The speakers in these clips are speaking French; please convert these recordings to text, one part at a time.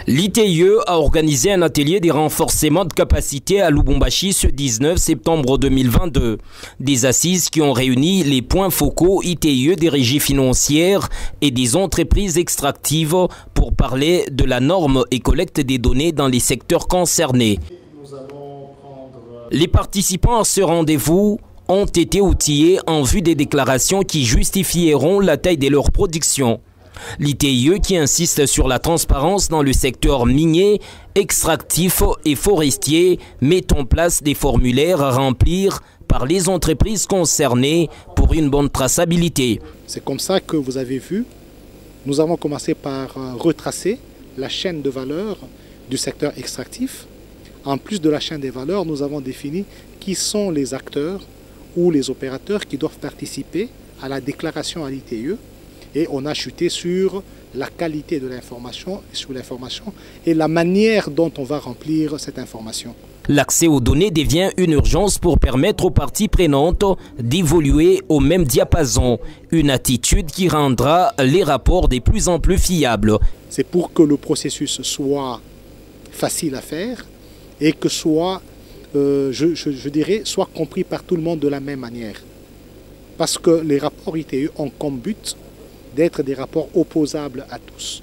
L'ITIE a organisé un atelier des renforcements de capacité à Lubumbashi ce 19 septembre 2022. Des assises qui ont réuni les points focaux ITIE des régies financières et des entreprises extractives pour parler de la norme et collecte des données dans les secteurs concernés. Les participants à ce rendez-vous ont été outillés en vue des déclarations qui justifieront la taille de leur production. L'ITIE, qui insiste sur la transparence dans le secteur minier, extractif et forestier, met en place des formulaires à remplir par les entreprises concernées pour une bonne traçabilité. C'est comme ça que vous avez vu, nous avons commencé par retracer la chaîne de valeur du secteur extractif. En plus de la chaîne des valeurs, nous avons défini qui sont les acteurs ou les opérateurs qui doivent participer à la déclaration à l'ITIE. Et on a chuté sur la qualité de l'information, et la manière dont on va remplir cette information. L'accès aux données devient une urgence pour permettre aux parties prenantes d'évoluer au même diapason. Une attitude qui rendra les rapports de plus en plus fiables. C'est pour que le processus soit facile à faire et que soit, je dirais, soit compris par tout le monde de la même manière. Parce que les rapports ITIE ont comme but d'être des rapports opposables à tous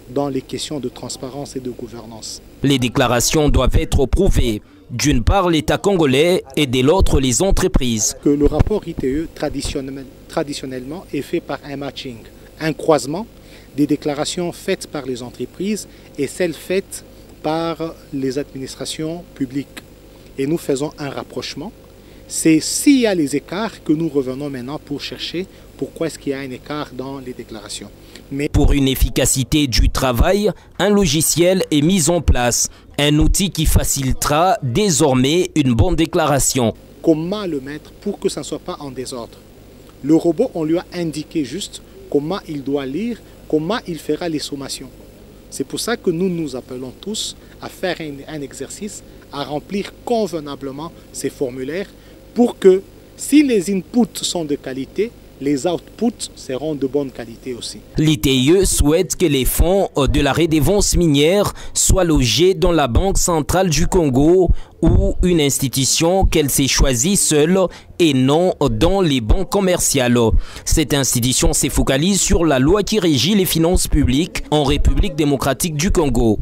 dans les questions de transparence et de gouvernance. Les déclarations doivent être prouvées, d'une part l'État congolais et de l'autre les entreprises. Que le rapport ITIE traditionnellement est fait par un matching, un croisement des déclarations faites par les entreprises et celles faites par les administrations publiques. Et nous faisons un rapprochement. C'est s'il y a les écarts que nous revenons maintenant pour chercher pourquoi est-ce qu'il y a un écart dans les déclarations. Mais pour une efficacité du travail, un logiciel est mis en place, un outil qui facilitera désormais une bonne déclaration. Comment le mettre pour que ça ne soit pas en désordre? Le robot, on lui a indiqué juste comment il doit lire, comment il fera les sommations. C'est pour ça que nous nous appelons tous à faire un exercice, à remplir convenablement ces formulaires pour que si les inputs sont de qualité, les outputs seront de bonne qualité aussi. L'ITIE souhaite que les fonds de la redevance minière soient logés dans la Banque centrale du Congo ou une institution qu'elle s'est choisie seule et non dans les banques commerciales. Cette institution se focalise sur la loi qui régit les finances publiques en République démocratique du Congo.